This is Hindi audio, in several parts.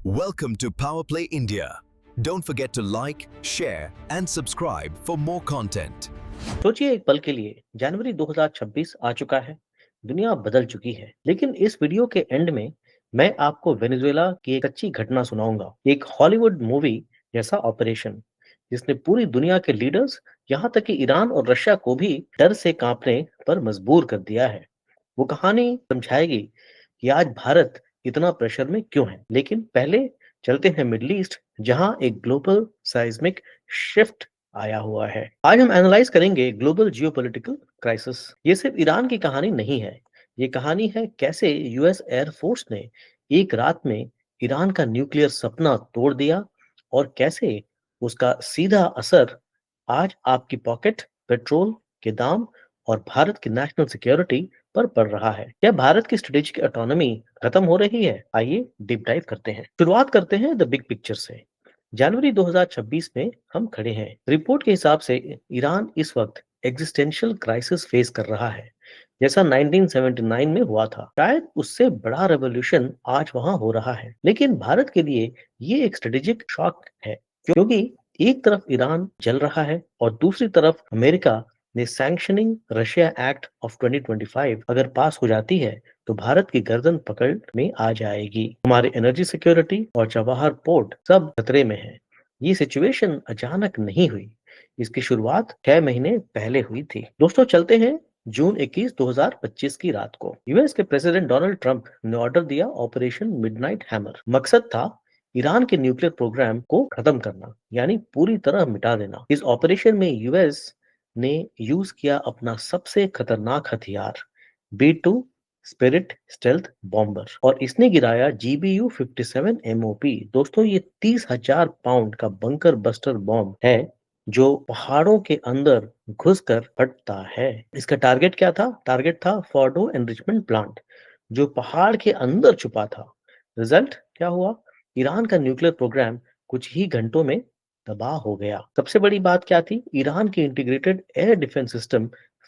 Welcome to Power Play India. Don't forget to like, share and subscribe for more content. सोचिए एक पल के लिए जनवरी 2026 आ चुका है। दुनिया बदल चुकी है, लेकिन इस वीडियो के एंड में मैं आपको वेनेजुएला की एक सच्ची घटना सुनाऊंगा। एक हॉलीवुड मूवी जैसा ऑपरेशन जिसने पूरी दुनिया के लीडर्स, यहाँ तक कि ईरान और रशिया को भी डर से कांपने पर मजबूर कर दिया है। वो कहानी समझाएगी कि आज भारत इतना प्रेशर में क्यों है। लेकिन पहले चलते हैं मिडल ईस्ट, जहां एक ग्लोबल साइस्मिक शिफ्ट आया हुआ है। आज हम एनालाइज करेंगे ग्लोबल जियोपॉलिटिकल क्राइसिस। ये सिर्फ ईरान की कहानी नहीं है, ये कहानी है कैसे यूएस एयरफोर्स ने एक रात में ईरान का न्यूक्लियर सपना तोड़ दिया और कैसे उसका सीधा असर आज आपकी पॉकेट, पेट्रोल के दाम और भारत की नेशनल सिक्योरिटी पर पड़ रहा है। क्या भारत की स्ट्रेटेजिक ऑटोनॉमी खत्म हो रही है? आइए डीप डाइव करते हैं। शुरुआत करते हैं द बिग पिक्चर से। जनवरी 2026 में हम खड़े हैं। रिपोर्ट के हिसाब से ईरान इस वक्त एग्जिस्टेंशियल क्राइसिस फेस कर रहा है, जैसा 1979 में हुआ था। शायद उससे बड़ा रेवोल्यूशन आज वहां हो रहा है। लेकिन भारत के लिए ये एक स्ट्रेटेजिक शॉक है, क्योंकि एक तरफ ईरान जल रहा है और दूसरी तरफ अमेरिका ने सैंक्शनिंग रशिया एक्ट ऑफ 2025 अगर पास हो जाती है तो भारत की गर्दन पकड़ में आ जाएगी। हमारी एनर्जी सिक्योरिटी और चबहार पोर्ट सब खतरे में है। ये सिचुएशन अचानक नहीं हुई, इसकी शुरुआत 6 महीने पहले हुई थी। दोस्तों, चलते हैं जून 21, 2025 की रात को। यूएस के प्रेसिडेंट डोनाल्ड ट्रंप ने ऑर्डर दिया ऑपरेशन मिडनाइट हैमर। मकसद था ईरान के न्यूक्लियर प्रोग्राम को खत्म करना, यानी पूरी तरह मिटा देना। इस ऑपरेशन में यूएस ने यूज किया अपना सबसे खतरनाक हथियार, B2 स्पिरिट स्टेल्थ बॉम्बर, और इसने गिराया GBU-57 MOP। दोस्तों, ये 30,000 पाउंड का बंकर बस्टर बॉम्ब है जो पहाड़ों के अंदर घुसकर फटता है। इसका टारगेट क्या था? टारगेट था फोर्डो एनरिचमेंट प्लांट, जो पहाड़ के अंदर छुपा था। रिजल्ट क्या हुआ? ईरान का न्यूक्लियर प्रोग्राम कुछ ही घंटों में तबाह हो गया। सबसे बड़ी बात क्या थी? ईरान की integrated air defence system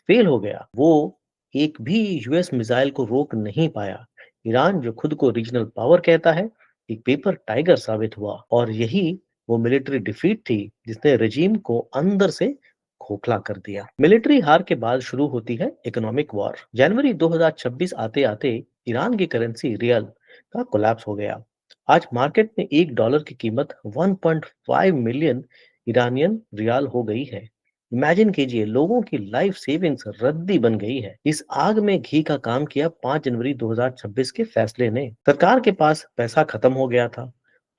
fail हो गया। वो एक भी यूएस मिसाइल को रोक नहीं पाया। ईरान, जो खुद को रीजनल पावर कहता है, एक पेपर टाइगर साबित हुआ। और यही वो मिलिट्री डिफीट थी जिसने रजीम को अंदर से खोखला कर दिया। मिलिट्री हार के बाद शुरू होती है इकोनॉमिक वॉर। जनवरी 2026 आते आते ईरान की करेंसी रियल का कोलैप्स हो गया। आज मार्केट में $1 की कीमत 1.5 मिलियन ईरानियन रियाल हो गई है। इमेजिन कीजिए, लोगों की लाइफ सेविंग्स रद्दी बन गई है। इस आग में घी का काम किया 5 जनवरी 2026 के फैसले ने। सरकार के पास पैसा खत्म हो गया था,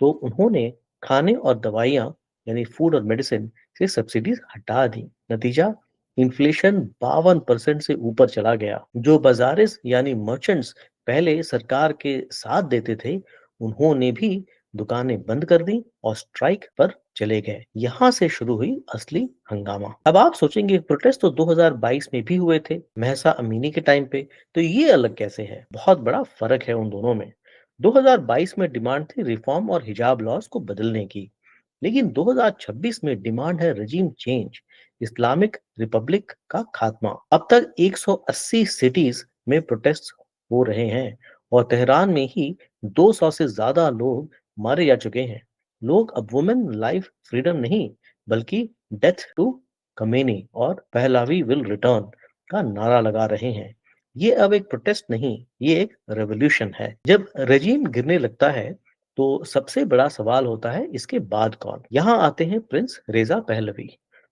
तो उन्होंने खाने और दवाइयां यानी फूड और मेडिसिन से सब्सिडीज हटा दी। नतीजा, इन्फ्लेशन 52% से ऊपर चला गया। जो बाजारिस यानी मर्चेंट्स पहले सरकार के साथ देते थे, उन्होंने भी दुकानें बंद कर दी और स्ट्राइक पर चले गए। यहाँ से शुरू हुई असली हंगामा। अब आप सोचेंगे, प्रोटेस्ट तो 2022 में भी हुए थे, महसा अमीनी के टाइम पे, तो ये अलग कैसे है? बहुत बड़ा फर्क है उन दोनों में। 2022 में डिमांड थी रिफॉर्म और हिजाब लॉज को बदलने की, लेकिन 2026 में डिमांड है रजीम चेंज, इस्लामिक रिपब्लिक का खात्मा। अब तक 180 सिटीज में प्रोटेस्ट हो रहे हैं और तेहरान में ही 200 से ज्यादा लोग मारे जा चुके हैं। लोग अब वुमेन लाइफ फ्रीडम नहीं, बल्कि डेथ टू कमेनी और पहलावी विल रिटर्न का नारा लगा रहे हैं। ये अब एक प्रोटेस्ट नहीं, ये एक रेवोल्यूशन है। जब रजीम गिरने लगता है तो सबसे बड़ा सवाल होता है, इसके बाद कौन? यहाँ आते हैं प्रिंस रेजा पहलवी।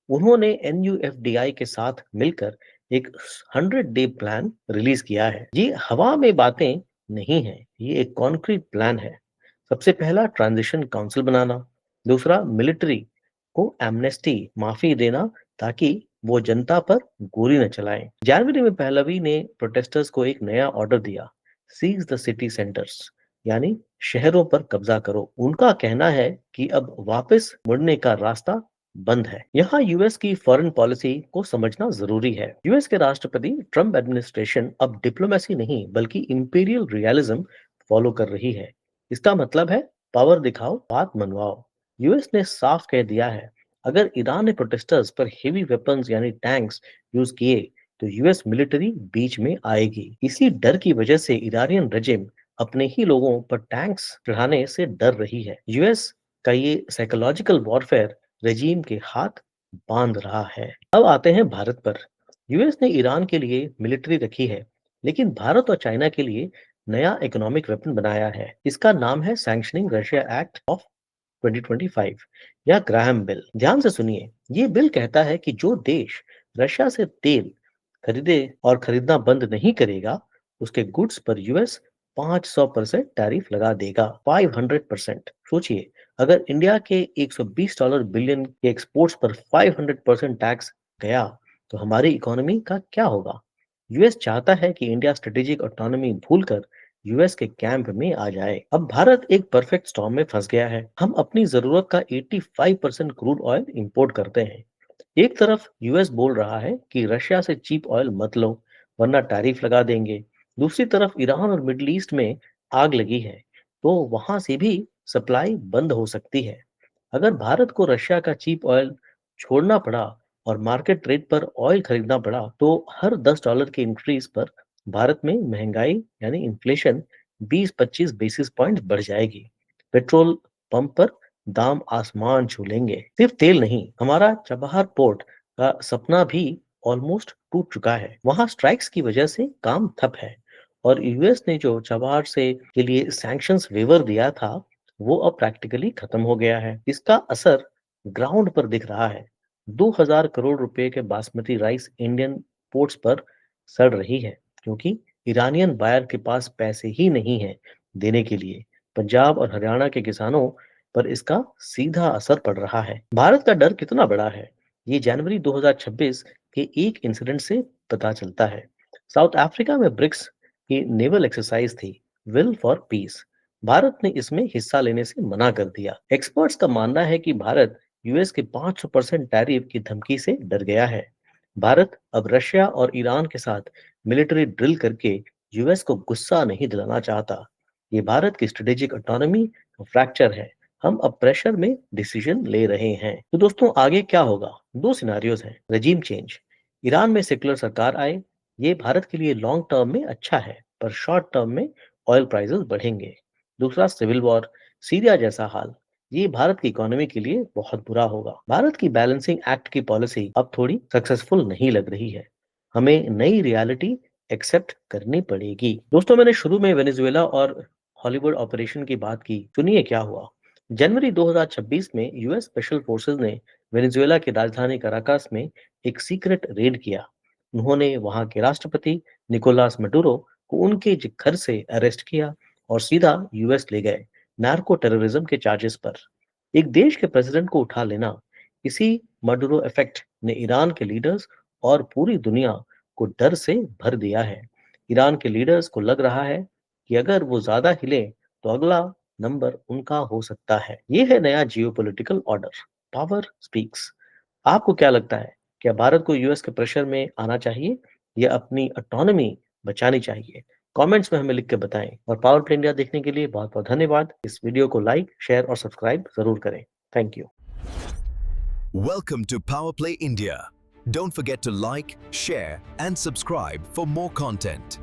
उन्होंने NUFDI के साथ मिलकर एक 100 डे प्लान रिलीज किया है। ये हवा में बातें नहीं है, ये एक कॉन्क्रीट प्लान है। सबसे पहला, ट्रांजिशन काउंसिल बनाना। दूसरा, मिलिट्री को एमनेस्टी, माफी देना, ताकि वो जनता पर गोली न चलाएं। जनवरी में पहलवी ने प्रोटेस्टर्स को एक नया ऑर्डर दिया, सीज द सिटी सेंटर्स, यानी शहरों पर कब्जा करो। उनका कहना है कि अब वापस मुड़ने का रास्ता बंद है। यहाँ यूएस की फॉरेन पॉलिसी को समझना जरूरी है। यूएस के राष्ट्रपति ट्रम्प एडमिनिस्ट्रेशन अब डिप्लोमेसी नहीं, बल्कि इंपीरियल रियलिज्म फॉलो कर रही है। इसका मतलब है, पावर दिखाओ, बात मनवाओ। यूएस ने साफ कह दिया है, अगर ईरान ने प्रोटेस्टर्स पर हेवी वेपन्स यानी टैंक्स यूज किए तो यूएस मिलिट्री बीच में आएगी। इसी डर की वजह से ईरानियन रेजिम अपने ही लोगों पर टैंक्स चढ़ाने से डर रही है। यूएस का ये साइकोलॉजिकल वॉरफेयर रेजीम के हाथ बांध रहा है। अब आते हैं भारत पर। यूएस ने ईरान के लिए मिलिट्री रखी है, लेकिन भारत और चाइना के लिए नया इकोनॉमिक वेपन बनाया है। इसका नाम है सैंक्शनिंग रशिया एक्ट ऑफ 2025 या ग्राहम बिल। ध्यान से सुनिए, ये बिल कहता है कि जो देश रशिया से तेल खरीदे और खरीदना बंद नहीं करेगा, उसके गुड्स पर यूएस 500% टैरिफ लगा देगा। 500%। सोचिए, अगर इंडिया के $120 बिलियन के एक्सपोर्ट्स पर 500% टैक्स गया, तो हमारी इकोनॉमी का क्या होगा? यूएस चाहता है कि इंडिया स्ट्रेटेजिक ऑटोनॉमी भूलकर यूएस के कैंप में आ जाए। अब भारत एक परफेक्ट स्टॉर्म में फंस गया है। हम अपनी जरूरत का 85% क्रूड ऑयल इंपोर्ट करते हैं। एक तरफ यूएस बोल रहा है कि रशिया से चीप ऑयल मत लो, वरना टैरिफ लगा देंगे। दूसरी तरफ ईरान और मिडिल ईस्ट में आग लगी है, तो वहां से भी सप्लाई बंद हो सकती है। अगर भारत को रशिया का चीप ऑयल छोड़ना पड़ा और मार्केट रेट पर ऑयल खरीदना पड़ा, तो हर $10 के इंक्रीज पर भारत में महंगाई यानी इन्फ्लेशन 20-25 बेसिस पॉइंट बढ़ जाएगी। पेट्रोल पंप पर दाम आसमान छू लेंगे। सिर्फ तेल नहीं, हमारा चबहार पोर्ट का सपना भी ऑलमोस्ट टूट चुका है। वहां स्ट्राइक्स की वजह से काम ठप है और यूएस ने जो चबहार से के लिए सैंक्शंस वेवर दिया था, वो अब प्रैक्टिकली खत्म हो गया है। इसका असर ग्राउंड पर दिख रहा है। 2000 करोड़ रुपए के बासमती राइस इंडियन पोर्ट्स पर सड़ रही है, क्योंकि ईरानियन बायर के पास पैसे ही नहीं है देने के लिए। पंजाब और हरियाणा के किसानों पर इसका सीधा असर पड़ रहा है। भारत का डर कितना बड़ा है, ये जनवरी 2026 के एक इंसिडेंट से पता चलता है। साउथ अफ्रीका में ब्रिक्स की नेवल एक्सरसाइज थी, विल फॉर पीस। भारत ने इसमें हिस्सा लेने से मना कर दिया। एक्सपर्ट्स का मानना है कि भारत यूएस के 500% टैरिफ की धमकी से डर गया है। भारत अब रशिया और ईरान के साथ मिलिट्री ड्रिल करके यूएस को गुस्सा नहीं दिलाना चाहता। ये भारत की स्ट्रेटेजिक ऑटोनॉमी का फ्रैक्चर है। हम अब प्रेशर में डिसीजन ले रहे हैं। तो दोस्तों, आगे क्या होगा? दो सिनारियोज हैं। रेजिम चेंज, ईरान में सेकुलर सरकार आए, ये भारत के लिए लॉन्ग टर्म में अच्छा है, पर शॉर्ट टर्म में ऑयल प्राइसेस बढ़ेंगे। दूसरा, सिविल वॉर, सीरिया जैसा हाल, ये भारत की इकोनॉमी के लिए बहुत बुरा होगा। भारत की बैलेंसिंग एक्ट की पॉलिसी अब थोड़ी सक्सेसफुल नहीं लग रही है। हमें नई रियलिटी एक्सेप्ट करनी पड़ेगी। दोस्तों, मैंने शुरू में वेनेजुएला और हॉलीवुड ऑपरेशन की बात की। सुनिए क्या हुआ। जनवरी 2026 में यूएस स्पेशल फोर्सेस ने वेनेजुएला की राजधानी कराकास में एक सीक्रेट रेड किया। उन्होंने वहां के राष्ट्रपति निकोलास मडुरो को उनके घर से अरेस्ट किया और सीधा यूएस ले गए, नार्को टेररिज्म के चार्जेस पर। एक देश के प्रेसिडेंट को उठा लेना, इसी मडुरो इफेक्ट ने ईरान के लीडर्स और पूरी दुनिया को डर से भर दिया है। ईरान के लीडर्स को लग रहा है कि अगर वो ज्यादा हिले, तो अगला नंबर उनका हो सकता है। ये है नया जियोपॉलिटिकल ऑर्डर, पावर स्पीक्स। आपको क्या लगता है, क्या भारत को यूएस के प्रेशर में आना चाहिए या अपनी ऑटोनॉमी बचानी चाहिए? कमेंट्स में हमें लिख के बताएं। और पावर प्ले इंडिया देखने के लिए बहुत बहुत धन्यवाद। इस वीडियो को लाइक, शेयर और सब्सक्राइब जरूर करें। Thank you. Welcome to Power Play India. Don't forget to like, share, and subscribe for more content.